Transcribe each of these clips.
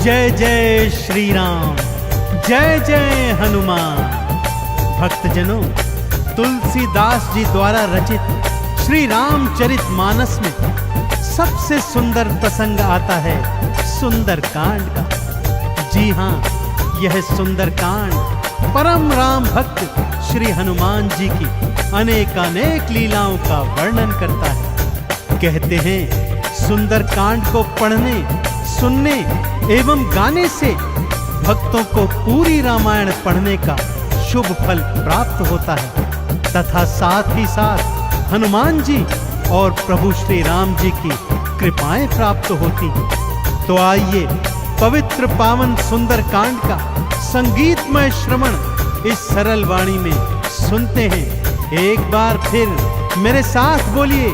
जय जय श्री राम, जय जय हनुमान। भक्तजनों, तुलसीदास जी द्वारा रचित श्री रामचरित मानस में सबसे सुंदर प्रसंग आता है सुंदर कांड का। जी हाँ, यह सुंदर कांड परम राम भक्त श्री हनुमान जी की अनेकानेक लीलाओं का वर्णन करता है। कहते हैं सुंदर कांड को पढ़ने, सुनने एवं गाने से भक्तों को पूरी रामायण पढ़ने का शुभ फल प्राप्त होता है तथा साथ ही साथ हनुमान जी और प्रभु श्री राम जी की कृपाएं प्राप्त होती हैं। तो आइए पवित्र पावन सुंदर कांड का संगीतमय श्रवण इस सरल वाणी में सुनते हैं। एक बार फिर मेरे साथ बोलिए,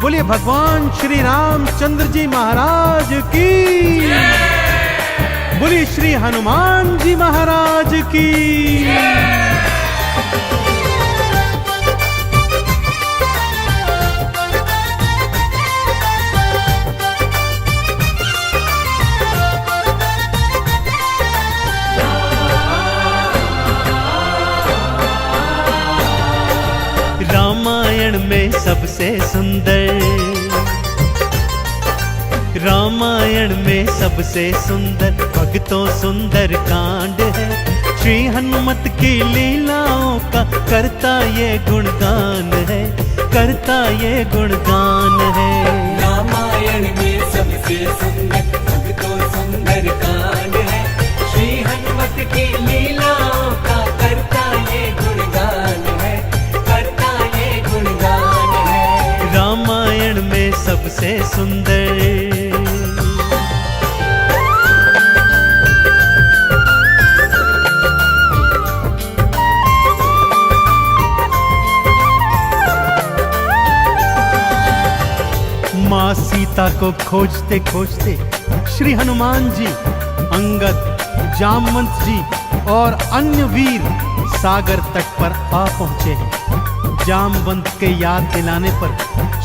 बोलिए भगवान श्री रामचंद्र जी महाराज की, बोलिए श्री हनुमान जी महाराज की। रामायण में सबसे सुंदर, रामायण में सबसे सुंदर भक्तों सुंदर कांड है। श्री हनुमत की लीलाओं का करता ये गुणगान है, करता ये गुणगान है। रामायण में सबसे सुंदर भक्तों सुंदर कांड है। श्री हनुमत की लीलाओं का करता ये गुणगान है, करता ये गुणगान है। रामायण में सबसे सुंदर। माँ सीता को खोजते खोजते श्री हनुमान जी, अंगद, जामवंत जी और अन्य वीर सागर तट पर आ पहुंचे हैं। जामवंत के याद दिलाने पर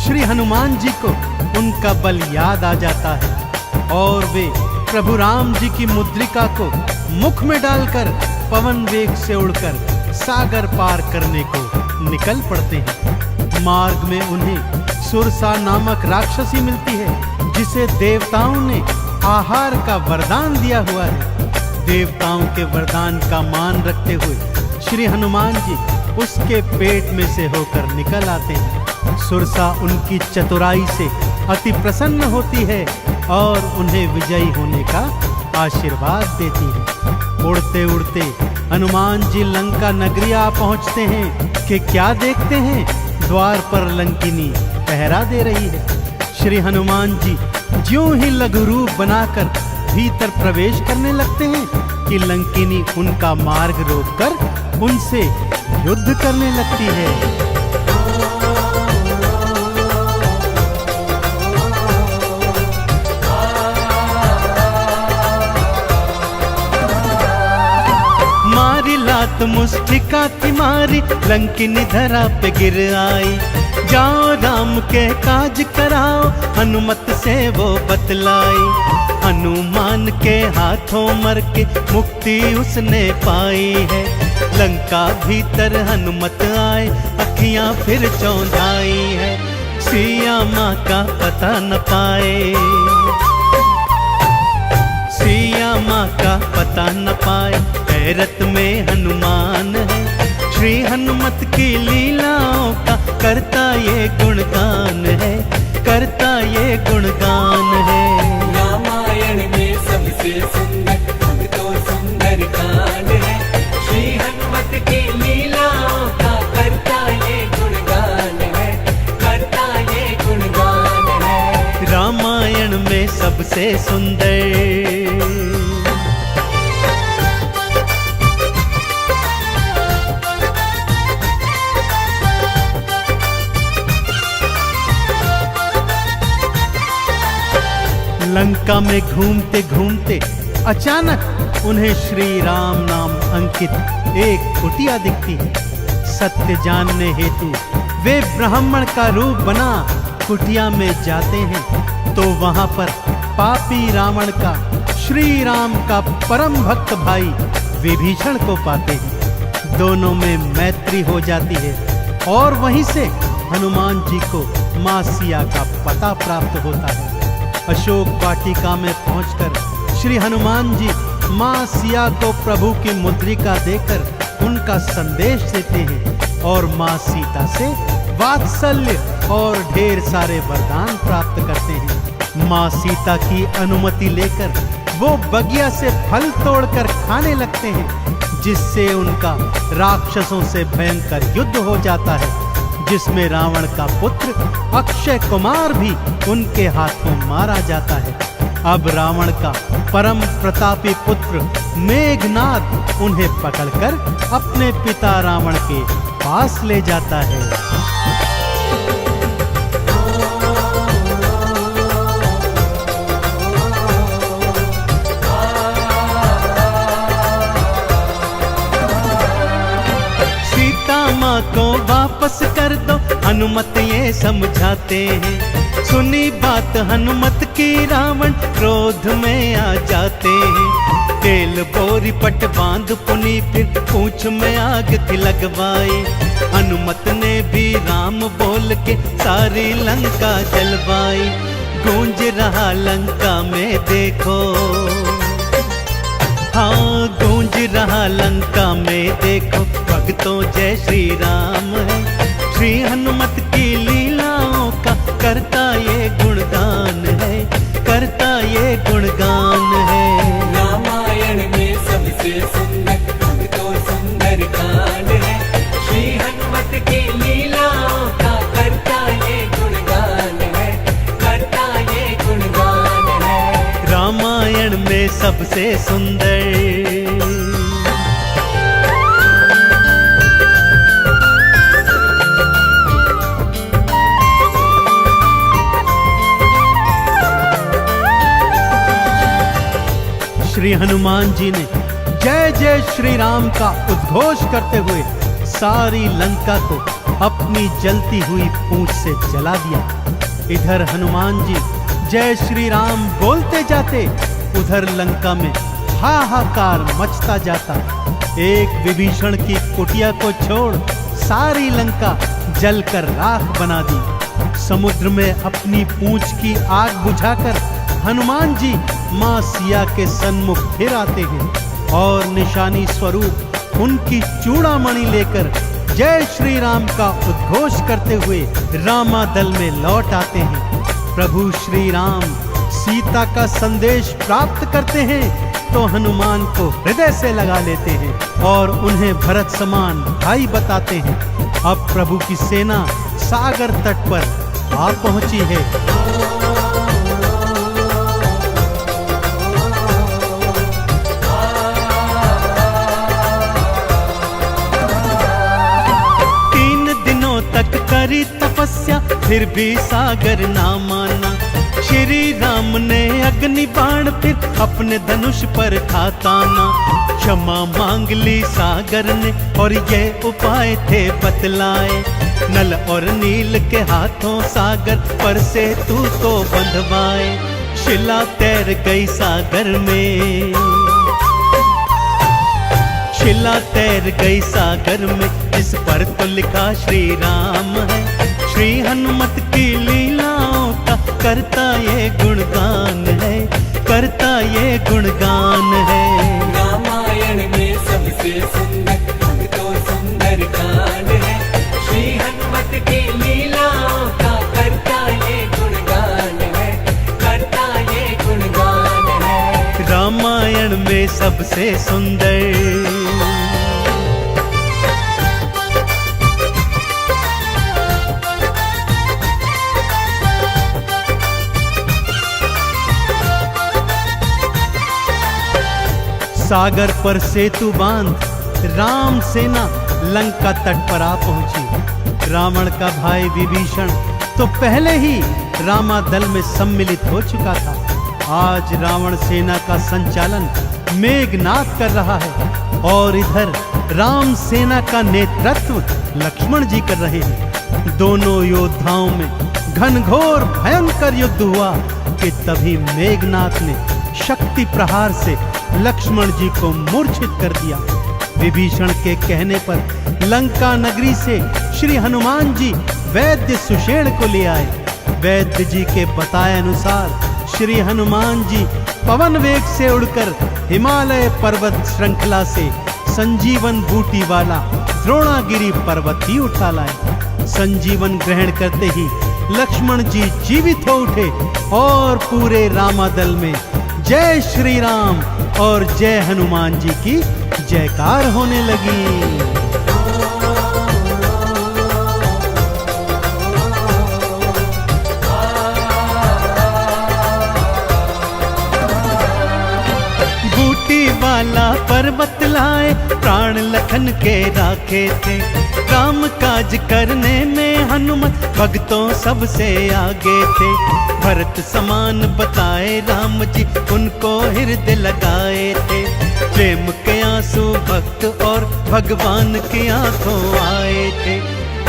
श्री हनुमान जी को उनका बल याद आ जाता है और वे प्रभु राम जी की मुद्रिका को मुख में डालकर पवन वेग से उड़कर सागर पार करने को निकल पड़ते हैं। मार्ग में उन्हें सुरसा नामक राक्षसी मिलती है जिसे देवताओं ने आहार का वरदान दिया हुआ है। देवताओं के वरदान का मान रखते हुए श्री हनुमान जी उसके पेट में से होकर निकल आते हैं। सुरसा उनकी चतुराई से अति प्रसन्न होती है और उन्हें विजयी होने का आशीर्वाद देती है। उड़ते उड़ते हनुमान जी लंका नगरी आ पहुंचते हैं कि क्या देखते हैं, द्वार पर लंकिनी पहरा दे रही है। श्री हनुमान जी ज्यों ही लघु रूप बनाकर भीतर प्रवेश करने लगते हैं कि लंकिनी उनका मार्ग रोककर उनसे युद्ध करने लगती है। मारी लात मुष्टिका थी मारी, लंकिनी धरा पे गिर आई। जाओ राम के काज कराओ, हनुमत से वो बतलाई। हनुमान के हाथों मर के मुक्ति उसने पाई है। लंका भीतर हनुमत आए, अखियां फिर चौंधाई है। सिया माँ का पता न पाए, सिया माँ का पता न पाए। हैरत में हनुमान है, श्री हनुमत की लीलाओं का करता ये गुणगान है, करता ये गुणगान है। रामायण में सबसे सुंदर भक्तों सुंदर कांड है। श्री हनुमत की लीलाओं का करता ये गुणगान है, करता ये गुणगान है। रामायण में सबसे सुंदर। लंका में घूमते घूमते अचानक उन्हें श्री राम नाम अंकित एक कुटिया दिखती है। सत्य जानने हेतु वे ब्राह्मण का रूप बना कुटिया में जाते हैं तो वहां पर पापी रावण का श्री राम का परम भक्त भाई विभीषण को पाते हैं। दोनों में मैत्री हो जाती है और वहीं से हनुमान जी को मां सिया का पता प्राप्त होता है। अशोक वाटिका में पहुंचकर श्री हनुमान जी मां सिया को प्रभु की मुद्रिका देकर उनका संदेश देते हैं और मां सीता से वात्सल्य और ढेर सारे वरदान प्राप्त करते हैं। मां सीता की अनुमति लेकर वो बगिया से फल तोड़कर खाने लगते हैं, जिससे उनका राक्षसों से भयंकर युद्ध हो जाता है, जिसमें रावण का पुत्र अक्षय कुमार भी उनके हाथों मारा जाता है। अब रावण का परम प्रतापी पुत्र मेघनाद उन्हें पकड़कर अपने पिता रावण के पास ले जाता है। माँ को वापस कर दो, हनुमत ये समझाते हैं। सुनी बात हनुमत की रावण क्रोध में आ जाते हैं। तेल बोरी पट बांध पुनी फिर पूंछ में आग थी लगवाई। हनुमत ने भी राम बोल के सारी लंका जलवाई। गूंज रहा लंका में देखो, हाँ गूंज रहा लंका में देखो, भक्तों जय श्री राम है। श्री हनुमत की लीलाओं का करता ये गुणगान है, करता ये गुणगान है। रामायण में सबसे सुंदर भक्तों सुंदर कांड है। श्री हनुमत की लीलाओं का करता ये गुणगान है, करता ये गुणगान है। रामायण में सबसे सुंदर श्री हनुमान जी ने जय जय श्री राम का उद्घोष करते हुए सारी लंका को अपनी जलती हुई पूंछ से जला दिया। इधर हनुमान जी जय श्री राम बोलते जाते, उधर लंका में हाहाकार मचता जाता। एक विभीषण की कुटिया को छोड़ सारी लंका जलकर राख बना दी। समुद्र में अपनी पूंछ की आग बुझाकर हनुमान जी मां सिया के सन्मुख फिर आते हैं और निशानी स्वरूप उनकी चूड़ामणि लेकर जय श्री राम का उद्घोष करते हुए रामादल में लौट आते हैं। प्रभु श्री राम सीता का संदेश प्राप्त करते हैं तो हनुमान को हृदय से लगा लेते हैं और उन्हें भरत समान भाई बताते हैं। अब प्रभु की सेना सागर तट पर आ पहुंची है। तक करी तपस्या फिर भी सागर ना माना। श्री राम ने अग्नि बाण फिर अपने धनुष पर था ताना। क्षमा मांग ली सागर ने और ये उपाय थे बतलाए। नल और नील के हाथों सागर पर से तू तो बंधवाए। शिला तैर गई सागर में, शिला तैर गई सागर में, जिस पर तो लिखा श्री राम है। श्री हनुमत की लीलाओं का करता ये गुणगान है, करता ये गुणगान है। रामायण में सबसे सुंदर भक्तों सुंदर कांड है। श्री हनुमत की लीलाओं का करता ये गुणगान है, करता ये गुणगान है। रामायण में सबसे सुंदर सागर पर सेतु बांध राम सेना लंका तट पर आ पहुंची। रावण का भाई विभीषण तो पहले ही रामादल में सम्मिलित हो चुका था। आज रावण सेना का संचालन मेघनाद कर रहा है और इधर राम सेना का नेतृत्व लक्ष्मण जी कर रहे हैं। दोनों योद्धाओं में घनघोर भयंकर युद्ध हुआ कि तभी मेघनाद ने शक्ति प्रहार से लक्ष्मण जी को मूर्छित कर दिया। विभीषण के कहने पर लंका नगरी से श्री हनुमान जी वैद्य सुषेण को ले आए। वैद्य जी के बताए अनुसार श्री हनुमान जी पवन वेग से उड़कर हिमालय पर्वत श्रृंखला से संजीवन बूटी वाला द्रोणागिरी पर्वत ही उठा लाए। संजीवन ग्रहण करते ही लक्ष्मण जी जीवित हो उठे और पूरे रामादल में जय श्री राम और जय हनुमान जी की जयकार होने लगी। वाला पर्वत लाए प्राण लखन के राखे थे। राम काज करने में हनुमत भक्तों सबसे आगे थे। भरत समान बताए राम जी उनको हृदय लगाए थे। प्रेम के आंसू भक्त और भगवान की आंखों आए थे।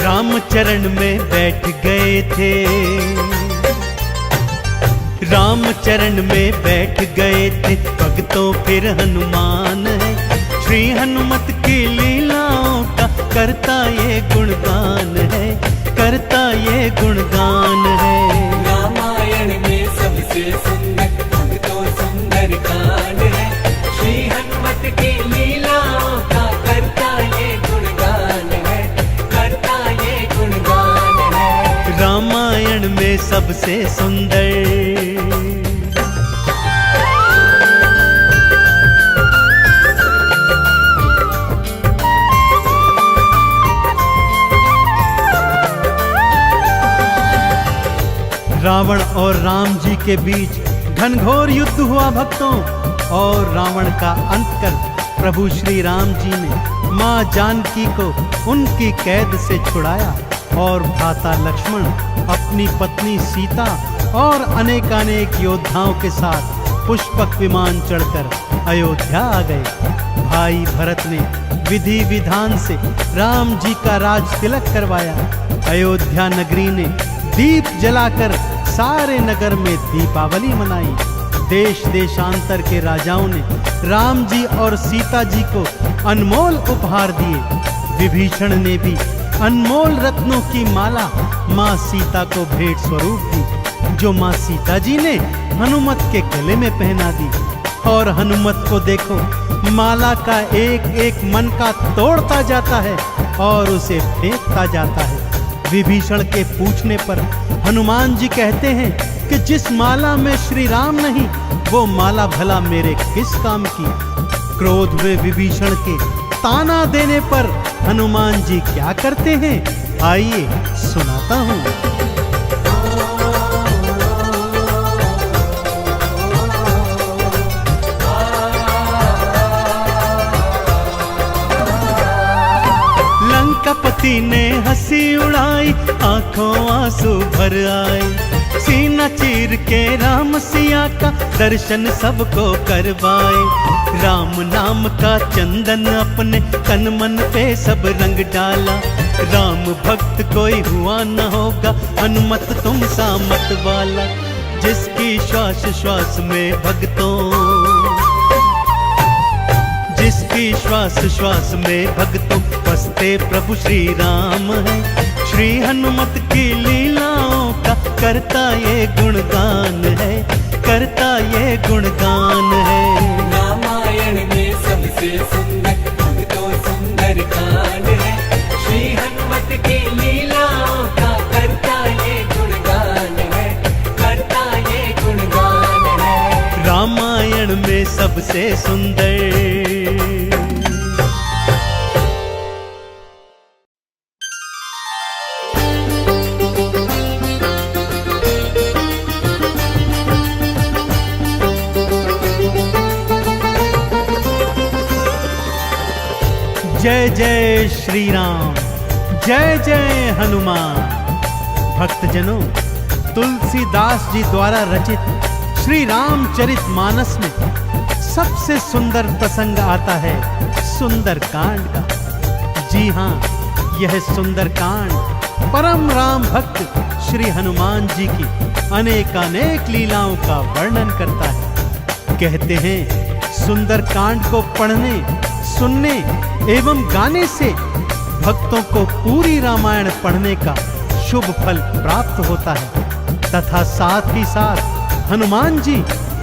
राम चरण में बैठ गए थे। राम चरण में बैठ गए थे भक्तों फिर हनुमान है। श्री हनुमत की लीलाओं का करता ये गुणगान है, करता ये गुणगान है। रामायण में सबसे सुंदर भक्तों सुंदर कांड है। श्री हनुमत की लीलाओं का करता ये गुणगान है, करता ये गुणगान है। रामायण में सबसे सुंदर रावण और राम जी के बीच घनघोर युद्ध हुआ भक्तों, और रावण का अंत कर प्रभु श्री राम जी ने मां जानकी को उनकी कैद से छुड़ाया और भ्राता लक्ष्मण अपनी पत्नी सीता और अनेकानेक योद्धाओं के साथ पुष्पक विमान चढ़कर अयोध्या आ गए। भाई भरत ने विधि विधान से राम जी का राज तिलक करवाया। अयोध्या नगरी ने दीप जलाकर सारे नगर में दीपावली मनाई। देश देशांतर के राजाओं ने राम जी और सीता जी को अनमोल उपहार दिए। विभीषण ने भी अनमोल रत्नों की माला मां सीता को भेंट स्वरूप दी, जो मां सीता जी ने हनुमत के गले में पहना दी। और हनुमत को देखो, माला का एक एक मन का तोड़ता जाता है और उसे फेंकता जाता है। विभीषण के पूछने पर हनुमान जी कहते हैं कि जिस माला में श्री राम नहीं, वो माला भला मेरे किस काम की। क्रोध में विभीषण के ताना देने पर हनुमान जी क्या करते हैं, आइए सुनाता हूं। लंकापति ने हंसी उड़ाई, आंखों आंसू भर आए। सीना चीर के राम सिया का दर्शन सबको करवाए। राम नाम का चंदन अपने तन मन पे सब रंग डाला। राम भक्त कोई हुआ न होगा, हनुमत तुम सा मत वाला। जिसकी श्वास श्वास में भक्तों, जिसकी श्वास श्वास में भक्तों बसते प्रभु श्री राम है। श्री हनुमत की लीलाओं का करता ये गुणगान है, करता ये गुणगान है। रामायण में सबसे सुंदर भक्तों सुंदर कांड है। श्री हनुमत की लीलाओं का करता ये गुणगान है, करता ये गुणगान है। रामायण में सबसे सुंदर। जय जय श्री राम, जय जय हनुमान। भक्तजनों, तुलसीदास जी द्वारा रचित श्री रामचरित मानस में सबसे सुंदर प्रसंग आता है सुंदर कांड का। जी हाँ, यह सुंदर कांड परम राम भक्त श्री हनुमान जी की अनेकानेक लीलाओं का वर्णन करता है। कहते हैं सुंदरकांड को पढ़ने, सुनने एवं गाने से भक्तों को पूरी रामायण पढ़ने का शुभ फल प्राप्त होता है तथा साथ ही साथ हनुमान जी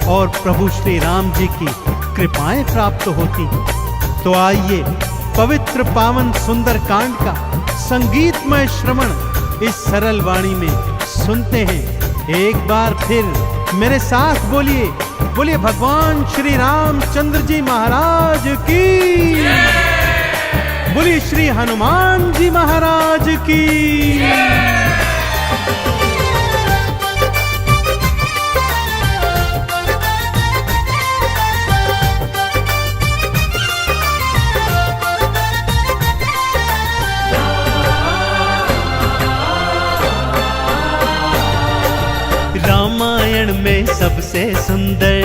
और प्रभु श्री राम जी की कृपाएं प्राप्त होती। तो आइए पवित्र पावन सुंदरकांड का संगीतमय श्रवण इस सरल वाणी में सुनते हैं। एक बार फिर मेरे साथ बोलिए, बोलिए भगवान श्री रामचंद्र जी महाराज की, बोलिए श्री हनुमान जी महाराज की। रामायण में सबसे सुंदर,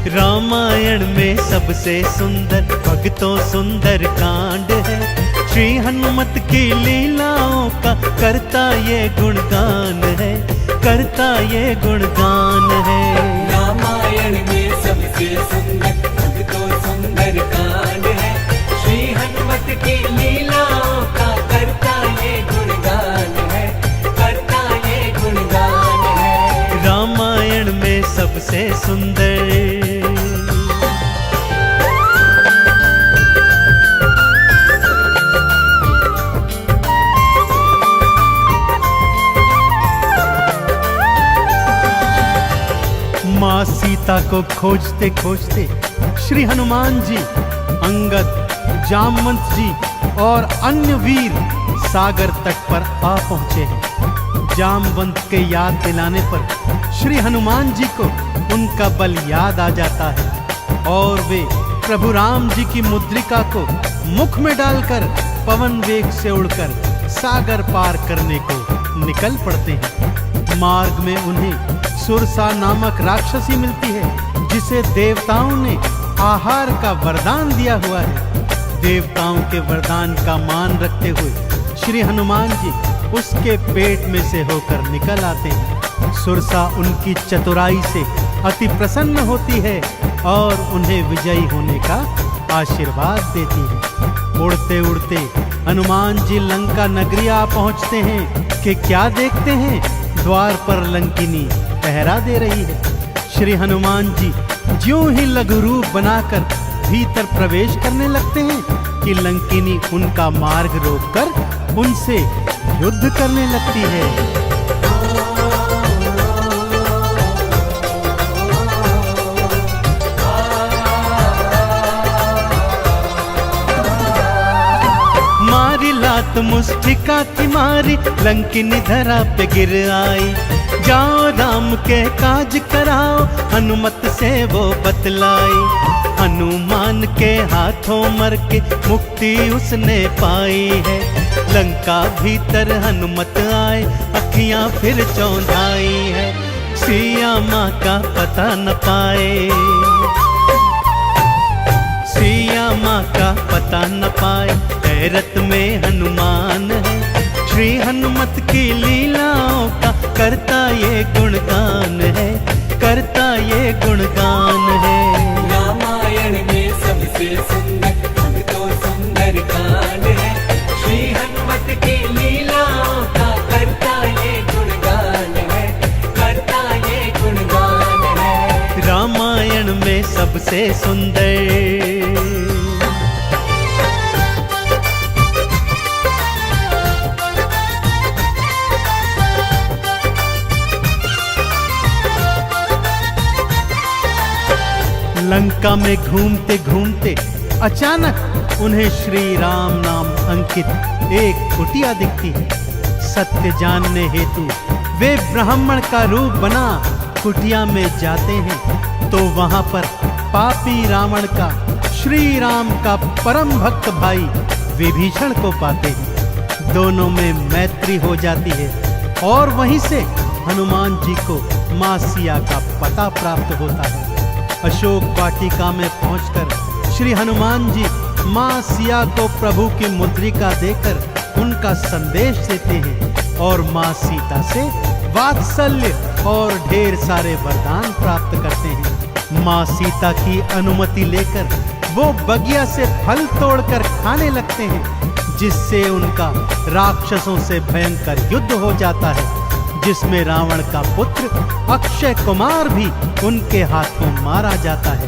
रामायण में सबसे सुंदर भक्तों सुंदर कांड है। श्री हनुमत की लीलाओं का करता ये गुणगान है, करता ये गुणगान है। रामायण में सबसे सुंदर भक्तों सुंदर कांड है। श्री हनुमत की लीलाओं का करता ये गुणगान है, करता ये गुणगान है। रामायण में सबसे सुंदर। माँ सीता को खोजते खोजते श्री हनुमान जी, अंगद, जामवंत जी और अन्य वीर सागर तट पर आ पहुंचे हैं। जामवंत के याद दिलाने पर श्री हनुमान जी को उनका बल याद आ जाता है और वे प्रभु राम जी की मुद्रिका को मुख में डालकर पवन वेग से उड़कर सागर पार करने को निकल पड़ते हैं। मार्ग में उन्हें सुरसा नामक राक्षसी मिलती है जिसे देवताओं ने आहार का वरदान दिया हुआ है। देवताओं के वरदान का मान रखते हुए श्री हनुमान जी उसके पेट में से होकर निकल आते हैं। सुरसा उनकी चतुराई से अति प्रसन्न होती है और उन्हें विजयी होने का आशीर्वाद देती है। उड़ते उड़ते हनुमान जी लंका नगरी आ पहुंचते हैं कि क्या देखते हैं, द्वार पर लंकिनी पहरा दे रही है। श्री हनुमान जी ज्यों ही लघु रूप बनाकर भीतर प्रवेश करने लगते हैं कि लंकिनी उनका मार्ग रोककर उनसे युद्ध करने लगती है। मारी लात मुष्टिका की मारी, लंकिनी धरा पे गिर आई। जाओ राम के काज कराओ, हनुमत से वो बतलाई। हनुमान के हाथों मर के मुक्ति उसने पाई है। लंका भीतर हनुमत आए, अखियां फिर चौंधाई है। सिया माँ का पता न पाए, सिया माँ का पता न पाए। हैरत में हनुमान है, श्री हनुमत की लीलाओं का करता ये गुणगान है, करता ये गुणगान है। रामायण में सबसे सुंदर भक्तों सुंदर कांड है। श्री हनुमत की लीलाओं का करता ये गुणगान है, करता ये गुणगान है। रामायण में सबसे सुंदर। लंका में घूमते घूमते अचानक उन्हें श्री राम नाम अंकित एक कुटिया दिखती है। सत्य जानने हेतु वे ब्राह्मण का रूप बना कुटिया में जाते हैं तो वहां पर पापी रावण का श्री राम का परम भक्त भाई विभीषण को पाते हैं। दोनों में मैत्री हो जाती है और वहीं से हनुमान जी को मां सिया का पता प्राप्त होता है। अशोक वाटिका में पहुंचकर श्री हनुमान जी मां सिया को प्रभु की मुद्रिका देकर उनका संदेश देते हैं और मां सीता से वात्सल्य और ढेर सारे वरदान प्राप्त करते हैं। माँ सीता की अनुमति लेकर वो बगिया से फल तोड़कर खाने लगते हैं, जिससे उनका राक्षसों से भयंकर युद्ध हो जाता है, जिसमें रावण का पुत्र अक्षय कुमार भी उनके हाथों मारा जाता है।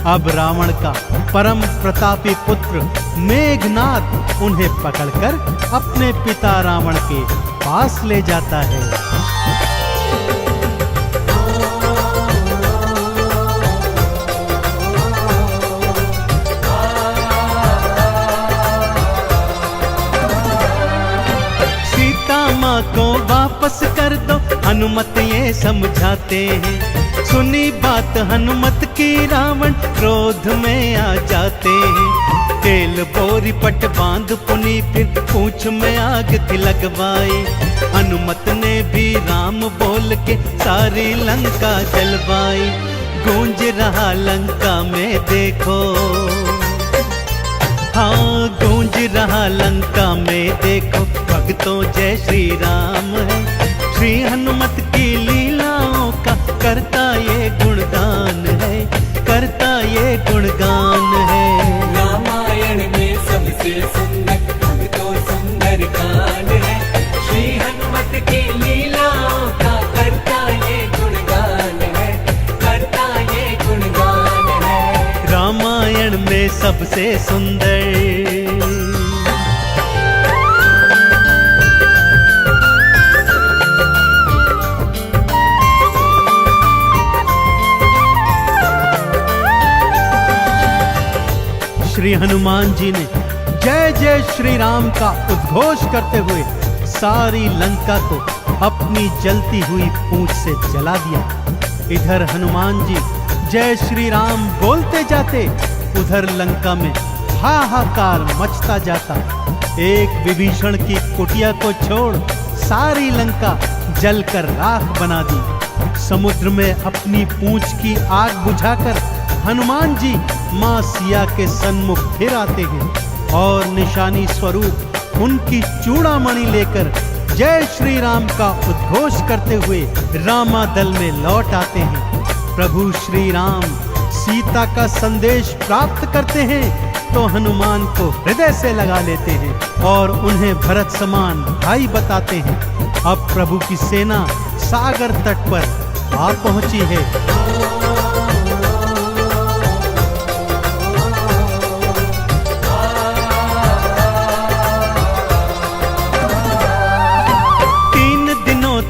अब रावण का परम प्रतापी पुत्र मेघनाद उन्हें पकड़कर अपने पिता रावण के पास ले जाता है। माँ को वापस कर दो, हनुमत ये समझाते हैं। सुनी बात हनुमत की रावण क्रोध में आ जाते हैं। तेल बोरी पट बांध पुनी फिर पूंछ में आग थी लगवाई। हनुमत ने भी राम बोल के सारी लंका जलवाई। गूंज रहा लंका में देखो, हाँ गूंज रहा लंका में देखो, भक्तों जय श्री राम है। श्री हनुमत की लीलाओं का करता ये गुणगान है, करता ये गुणगान है। रामायण में सबसे सुंदर भक्तों सुंदर कांड है। श्री हनुमत की लीलाओं का करता ये गुणगान है, करता ये गुणगान है। रामायण में सबसे सुंदर श्री हनुमान जी ने जय जय श्री राम का उद्घोष करते हुए सारी लंका को अपनी जलती हुई पूंछ से जला दिया। इधर हनुमान जी जय श्री राम बोलते जाते, उधर लंका में हाहाकार मचता जाता। एक विभीषण की कुटिया को छोड़ सारी लंका जलकर राख बना दी। समुद्र में अपनी पूंछ की आग बुझाकर हनुमान जी मां सिया के सन्मुख फिर आते हैं और निशानी स्वरूप उनकी चूड़ामणि लेकर जय श्री राम का उद्घोष करते हुए रामादल में लौट आते हैं। प्रभु श्री राम सीता का संदेश प्राप्त करते हैं तो हनुमान को हृदय से लगा लेते हैं और उन्हें भरत समान भाई बताते हैं। अब प्रभु की सेना सागर तट पर आ पहुंची है।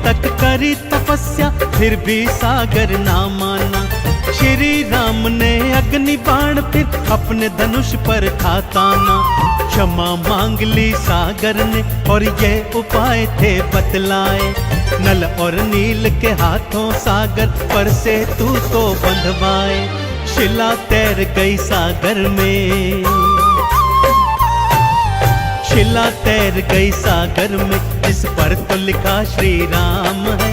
तक करी तपस्या फिर भी सागर ना माना। श्री राम ने अग्नि बाण फिर अपने धनुष पर था ताना। क्षमा मांग ली सागर ने और ये उपाय थे बतलाए। नल और नील के हाथों सागर पर से तू तो बंधवाए। शिला तैर गई सागर में, शिला तैर गई सागर में, जिस पर तो लिखा श्री राम है।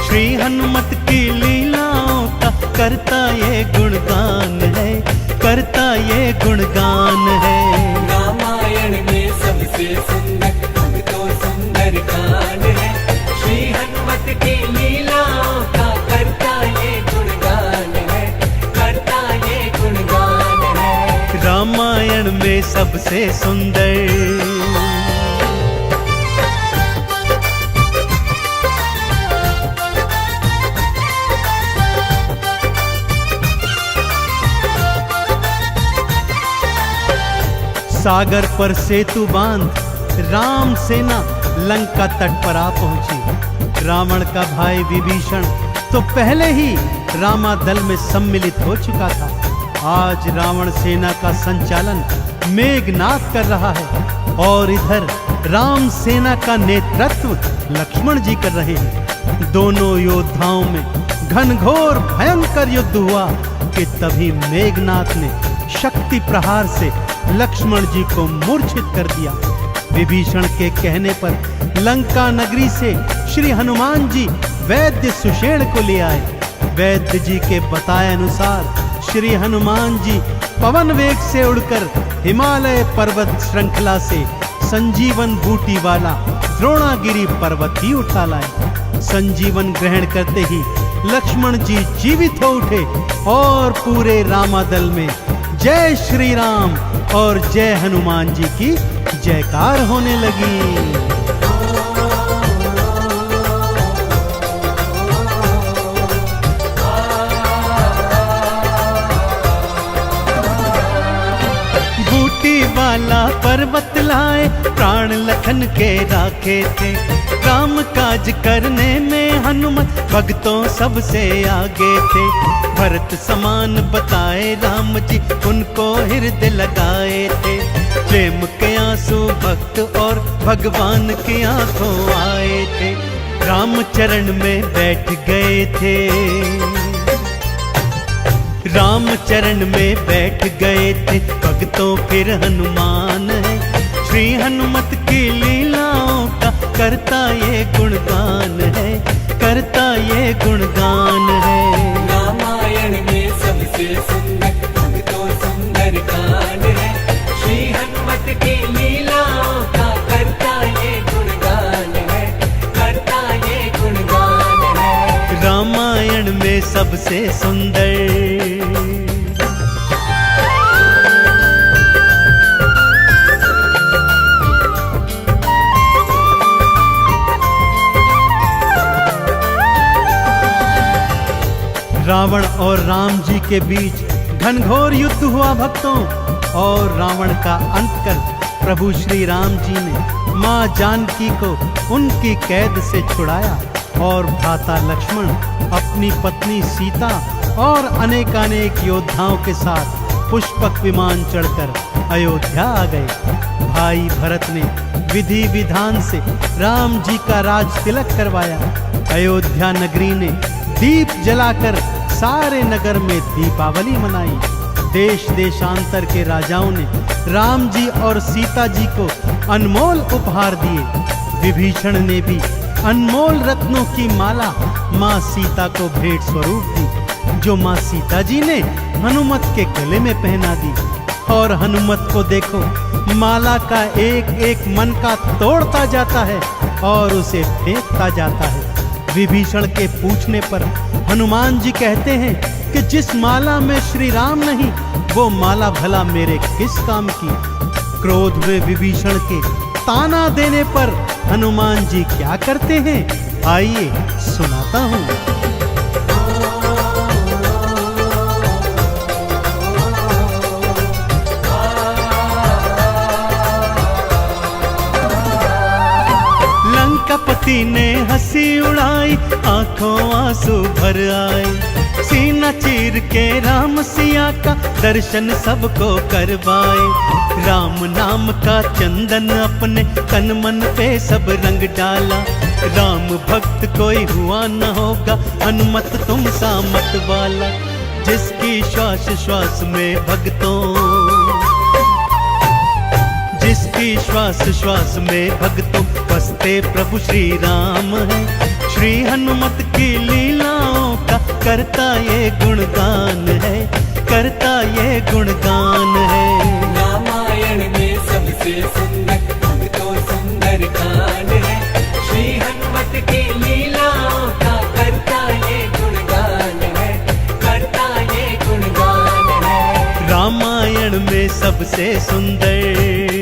श्री हनुमत की लीलाओं का करता ये गुणगान है, करता ये गुणगान है। रामायण में सबसे सुंदर भक्तों सुंदर कांड है। श्री हनुमत की लीलाओं का करता ये गुणगान है, करता ये गुणगान है। रामायण में सबसे सुंदर सागर पर सेतु बांध राम सेना लंका तट पर आ पहुंची। रावण का भाई विभीषण तो पहले ही रामादल में सम्मिलित हो चुका था। आज रावण सेना का संचालन मेघनाद कर रहा है और इधर राम सेना का नेतृत्व लक्ष्मण जी कर रहे हैं। दोनों योद्धाओं में घनघोर भयंकर युद्ध हुआ कि तभी मेघनाद ने शक्ति प्रहार से लक्ष्मण जी को मूर्छित कर दिया। विभीषण के कहने पर लंका नगरी से श्री हनुमान जी वैद्य सुषेण को ले आए। वैद्य जी के बताए अनुसार श्री हनुमान जी पवन वेग से उड़कर हिमालय पर्वत श्रृंखला से संजीवन बूटी वाला द्रोणागिरी पर्वत ही उठा लाए। संजीवन ग्रहण करते ही लक्ष्मण जी जीवित हो उठे और पूरे रामादल में जय श्री राम और जय हनुमान जी की जयकार होने लगी। वाला पर्वत लाए प्राण लखन के राखे थे, काम काज करने में हनुमत भक्तों सबसे आगे थे। भरत समान बताए राम जी उनको हृदय लगाए थे, प्रेम के आंसू भक्त और भगवान की आंखों आए थे। राम चरण में बैठ गए थे, राम चरण में बैठ गए थे भक्तों फिर हनुमान है। श्री हनुमत की लीलाओं का करता ये गुणगान है, करता ये गुणगान है। रामायण में सबसे सुंदर भक्तों सुंदर कांड है, श्री हनुमत की लीलाओं का करता ये गुणगान है, करता ये गुणगान है। रामायण में सबसे सुंदर रावण और राम जी के बीच घनघोर युद्ध हुआ भक्तों, और रावण का अंत कर प्रभु श्री राम जी ने मां जानकी को उनकी कैद से छुड़ाया और भ्राता लक्ष्मण अपनी पत्नी सीता और अनेकानेक योद्धाओं के साथ पुष्पक विमान चढ़कर अयोध्या आ गए। भाई भरत ने विधि विधान से राम जी का राज तिलक करवाया। अयोध्या नगरी ने दीप जलाकर सारे नगर में दीपावली मनाई। देश देशांतर के राजाओं ने राम जी और सीता जी को अनमोल उपहार दिए। विभीषण ने भी अनमोल रत्नों की माला मां सीता को भेंट स्वरूप दी, जो मां सीता जी ने हनुमत के गले में पहना दी। और हनुमत को देखो, माला का एक एक मन का तोड़ता जाता है और उसे फेंकता जाता है। विभीषण के पूछने पर हनुमान जी कहते हैं कि जिस माला में श्री राम नहीं, वो माला भला मेरे किस काम की। क्रोध में विभीषण के ताना देने पर हनुमान जी क्या करते हैं, आइए सुनाता हूं। लंकापति ने हंसी उड़ाई, आंखों आंसू भर आए। सीना चीर के राम सिया का दर्शन सबको करवाए। राम नाम का चंदन अपने तन मन पे सब रंग डाला। राम भक्त कोई हुआ न होगा, हनुमत तुम सा मत वाला। जिसकी श्वास श्वास में भक्तों, जिसकी श्वास श्वास में भक्तों बसते प्रभु श्री राम है। श्री हनुमत की लीलाओं का करता ये गुणगान है, करता ये गुणगान है। रामायण में सबसे सुंदर भक्तों सुंदर कांड है, श्री हनुमत की लीलाओं का करता ये गुणगान है, करता ये गुणगान है। रामायण में सबसे सुंदर